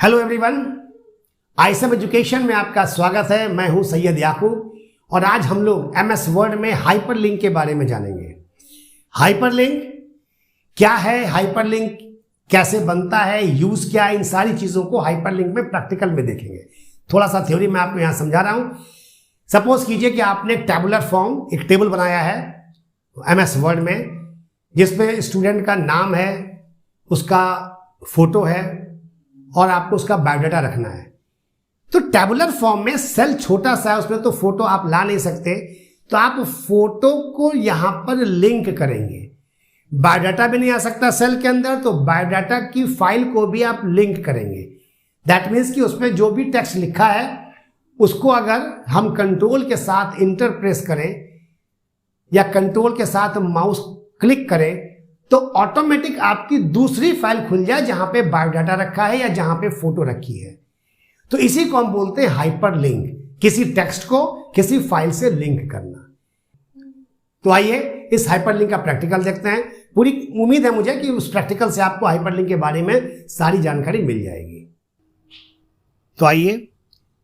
Hello everyone, ISM education में आपका स्वागत है। मैं हूं सैयद याकूब और आज हम लोग एमएस वर्ड में हाइपरलिंक के बारे में जानेंगे। हाइपरलिंक क्या है, हाइपरलिंक कैसे बनता है, यूज क्या है, इन सारी चीजों को हाइपरलिंक में प्रैक्टिकल में देखेंगे। थोड़ा सा थ्योरी मैं आपको यहां समझा रहा हूं। सपोज कीजिए कि आपने एक टेबुलर फॉर्म, एक टेबल बनाया है एमएस वर्ड में, जिसमें स्टूडेंट का नाम है, उसका फोटो है और आपको उसका बायोडाटा रखना है। तो टेबुलर फॉर्म में सेल छोटा सा है, उसमें तो फोटो आप ला नहीं सकते, तो आप फोटो को यहां पर लिंक करेंगे। बायोडाटा भी नहीं आ सकता सेल के अंदर, तो बायोडाटा की फाइल को भी आप लिंक करेंगे। दैट मीन्स कि उसमें जो भी टेक्स्ट लिखा है उसको अगर हम कंट्रोल के साथ इंटर प्रेस करें या कंट्रोल के साथ माउस क्लिक करें तो ऑटोमेटिक आपकी दूसरी फाइल खुल जाए जहां पे बायोडाटा रखा है या जहां पे फोटो रखी है। तो इसी को हम बोलते हैं हाइपरलिंक, किसी टेक्स्ट को किसी फाइल से लिंक करना। तो आइए इस हाइपरलिंक का प्रैक्टिकल देखते हैं। पूरी उम्मीद है मुझे कि उस प्रैक्टिकल से आपको हाइपरलिंक के बारे में सारी जानकारी मिल जाएगी। तो आइए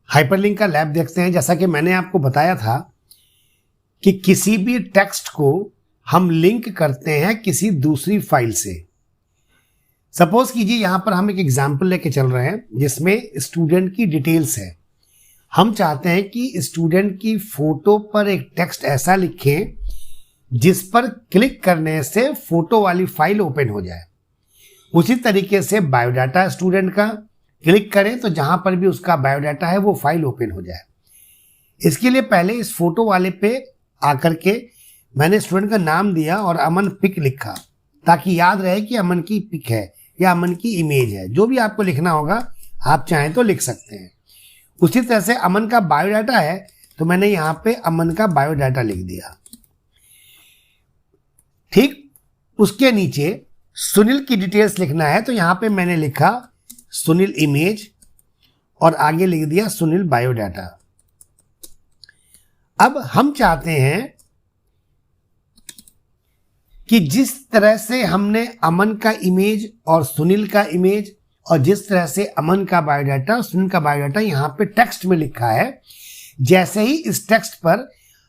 हाइपरलिंक का लैब देखते हैं। जैसा कि मैंने आपको बताया था कि किसी भी टेक्स्ट को हम लिंक करते हैं किसी दूसरी फाइल से। सपोज कीजिए यहां पर हम एक एग्जाम्पल लेके चल रहे हैं जिसमें स्टूडेंट की डिटेल्स है। हम चाहते हैं कि स्टूडेंट की फोटो पर एक टेक्स्ट ऐसा लिखें जिस पर क्लिक करने से फोटो वाली फाइल ओपन हो जाए। उसी तरीके से बायोडाटा स्टूडेंट का क्लिक करें तो जहां पर भी उसका बायोडाटा है वो फाइल ओपन हो जाए। इसके लिए पहले इस फोटो वाले पे आकर के मैंने स्टूडेंट का नाम दिया और अमन पिक लिखा, ताकि याद रहे कि अमन की पिक है या अमन की इमेज है। जो भी आपको लिखना होगा आप चाहें तो लिख सकते हैं। उसी तरह से अमन का बायोडाटा है तो मैंने यहां पे अमन का बायोडाटा लिख दिया। ठीक उसके नीचे सुनील की डिटेल्स लिखना है तो यहां पे मैंने लिखा सुनील इमेज और आगे लिख दिया सुनील बायोडाटा। अब हम चाहते हैं कि जिस तरह से हमने अमन का इमेज और सुनील का इमेज और जिस तरह से अमन का बायोडाटा और सुनील का बायोडाटा यहाँ पे टेक्स्ट में लिखा है, जैसे ही इस टेक्स्ट पर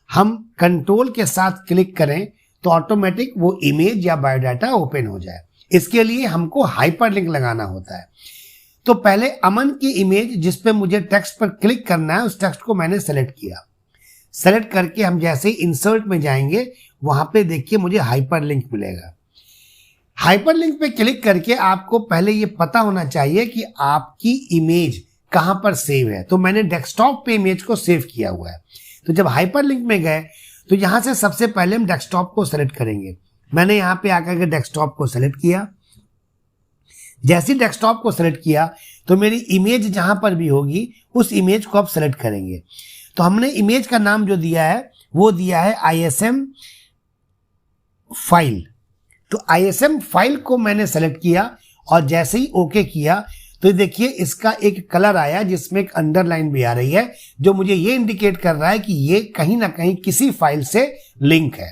हम कंट्रोल के साथ क्लिक करें तो ऑटोमेटिक वो इमेज या बायोडाटा ओपन हो जाए। इसके लिए हमको हाइपरलिंक लगाना होता है। तो पहले अमन की इमेज जिस पे मुझे टेक्स्ट पर क्लिक करना है उस टेक्स्ट को मैंने सेलेक्ट किया। सेलेक्ट करके हम जैसे ही इंसर्ट में जाएंगे वहां पे देखिए मुझे हाइपरलिंक मिलेगा। हाइपरलिंक पे क्लिक करके आपको पहले ये पता होना चाहिए कि आपकी इमेज कहां पर सेव है। तो मैंने डेस्कटॉप पे इमेज को सेव किया हुआ है। तो जब हाइपरलिंक में गए तो यहां से सबसे पहले हम डेस्कटॉप को सेलेक्ट करेंगे। मैंने यहां पे आकर के डेस्कटॉप को सेलेक्ट किया। जैसे ही डेस्कटॉप को सेलेक्ट किया तो मेरी इमेज जहां पर भी होगी उस इमेज को आप सेलेक्ट करेंगे। तो हमने इमेज का नाम जो दिया है वो दिया है आईएसएम फाइल। तो आईएसएम फाइल को मैंने सेलेक्ट किया और जैसे ही ओके किया तो देखिए इसका एक कलर आया जिसमें एक अंडरलाइन भी आ रही है, जो मुझे ये इंडिकेट कर रहा है कि ये कहीं ना कहीं किसी फाइल से लिंक है।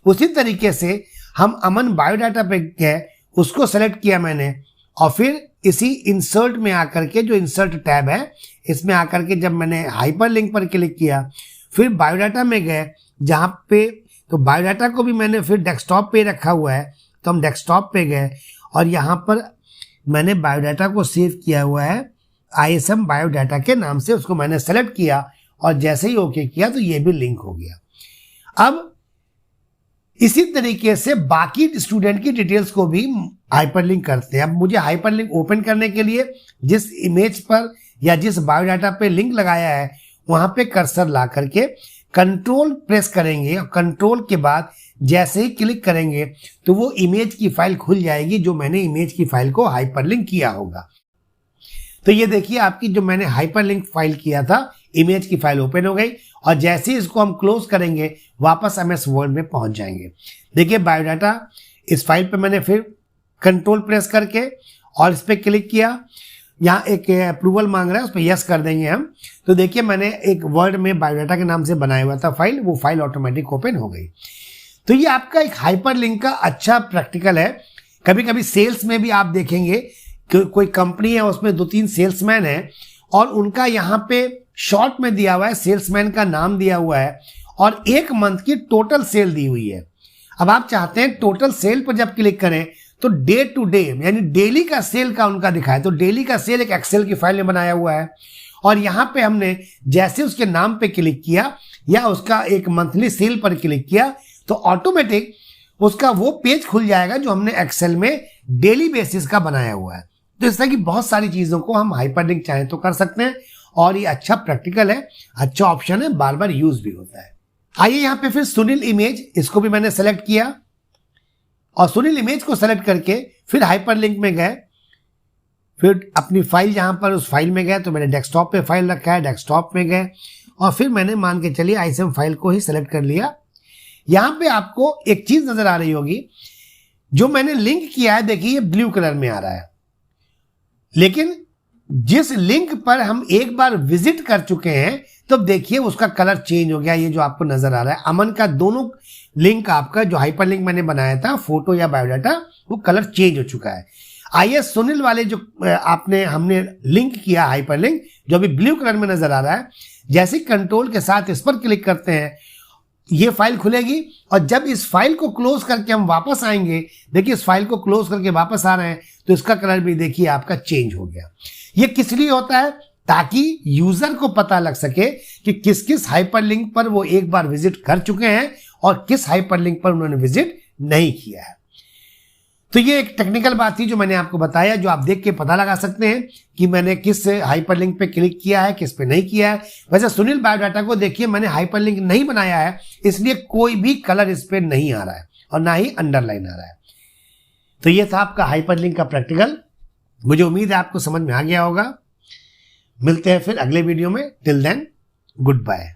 उसी तरीके से हम अमन बायोडाटा पे गए, उसको सेलेक्ट किया मैंने और फिर इसी इंसर्ट में आकर के, जो इंसर्ट टैब है इसमें आकर के जब मैंने हाइपरलिंक पर क्लिक किया, फिर बायोडाटा में गए जहां पे, तो बायोडाटा को भी मैंने फिर डेस्कटॉप पे रखा हुआ है तो हम डेस्कटॉप पे गए और यहाँ पर मैंने बायोडाटा को सेव किया हुआ है आईएसएम बायोडाटा के नाम से। उसको मैंने सेलेक्ट किया और जैसे ही ओके किया तो ये भी लिंक हो गया। अब इसी तरीके से बाकी स्टूडेंट की डिटेल्स को भी हाइपरलिंक करते हैं। अब मुझे हाइपरलिंक ओपन करने के लिए जिस इमेज पर या जिस बायोडाटा पे लिंक लगाया है वहां पे कर्सर ला करके कंट्रोल प्रेस करेंगे और कंट्रोल के बाद जैसे ही क्लिक करेंगे तो वो इमेज की फाइल खुल जाएगी जो मैंने इमेज की फाइल को हाइपरलिंक किया होगा। तो ये देखिए आपकी जो मैंने हाइपरलिंक फाइल किया था इमेज की फाइल ओपन हो गई और जैसे ही इसको हम क्लोज करेंगे वापस एमएस वर्ड में पहुंच जाएंगे। देखिए बायोडाटा इस फाइल पे मैंने फिर कंट्रोल प्रेस करके और इस पर क्लिक किया। यहाँ एक अप्रूवल मांग रहा है, उस पर यस कर देंगे हम। तो देखिए मैंने एक वर्ड में बायोडाटा के नाम से बनाया हुआ था फाइल, वो फाइल ऑटोमेटिक ओपन हो गई। तो ये आपका एक हाइपरलिंक का अच्छा प्रैक्टिकल है। कभी कभी सेल्स में भी आप देखेंगे कोई कंपनी है, उसमें 2-3 सेल्समैन है और उनका यहाँ पे शॉर्ट में दिया हुआ है, सेल्समैन का नाम दिया हुआ है और 1 मंथ की टोटल सेल दी हुई है। अब आप चाहते हैं टोटल सेल पर जब क्लिक करें तो डे टू डे यानी डेली का सेल का उनका दिखाए, तो डेली का सेल एक एक्सेल की फाइल में बनाया हुआ है और यहाँ पे हमने जैसे उसके नाम पे क्लिक किया या उसका एक मंथली सेल पर क्लिक किया तो ऑटोमेटिक उसका वो पेज खुल जाएगा जो हमने एक्सेल में डेली बेसिस का बनाया हुआ है। तो इस तरह की बहुत सारी चीज़ों को हम हाइपरलिंक चाहें तो कर सकते हैं और ये अच्छा प्रैक्टिकल है, अच्छा ऑप्शन है, बार बार यूज भी होता है। आइए यहाँ पे फिर सुनील इमेज, इसको भी मैंने सेलेक्ट किया और सुनील इमेज को सेलेक्ट करके फिर हाइपरलिंक में गए, फिर अपनी फाइल जहाँ पर उस फाइल में गए तो मैंने डेस्कटॉप पे फाइल रखा है, डेस्कटॉप में गए और फिर मैंने मान के चलिए आईएसएम फाइल को ही सेलेक्ट कर लिया। यहाँ पे आपको एक चीज नजर आ रही होगी, जो मैंने लिंक किया है देखिए ये ब्लू कलर में आ रहा है, लेकिन जिस लिंक पर हम एक बार विजिट कर चुके हैं तो देखिए उसका कलर चेंज हो गया। ये जो आपको नजर आ रहा है अमन का, दोनों लिंक आपका जो हाइपरलिंक मैंने बनाया था फोटो या बायोडाटा, वो कलर चेंज हो चुका है। आइए सुनील वाले जो हमने लिंक किया हाइपरलिंक जो अभी ब्लू कलर में नजर आ रहा है, जैसे कंट्रोल के साथ इस पर क्लिक करते हैं ये फाइल खुलेगी और जब इस फाइल को क्लोज करके हम वापस आएंगे, देखिए इस फाइल को क्लोज करके वापस आ रहे हैं तो इसका कलर भी देखिए आपका चेंज हो गया। ये किस लिए होता है? ताकि यूजर को पता लग सके कि किस किस हाइपरलिंक पर वो एक बार विजिट कर चुके हैं और किस हाइपरलिंक पर उन्होंने विजिट नहीं किया है। तो ये एक टेक्निकल बात थी जो मैंने आपको बताया, जो आप देख के पता लगा सकते हैं कि मैंने किस हाइपरलिंक पे क्लिक किया है, किस पे नहीं किया है। वैसे सुनील बायोडाटा को देखिए मैंने हाइपरलिंक नहीं बनाया है, इसलिए कोई भी कलर इस पे नहीं आ रहा है और ना ही अंडरलाइन आ रहा है। तो ये था आपका हाइपरलिंक का प्रैक्टिकल। मुझे उम्मीद है आपको समझ में आ गया होगा। मिलते हैं फिर अगले वीडियो में। Till then good bye.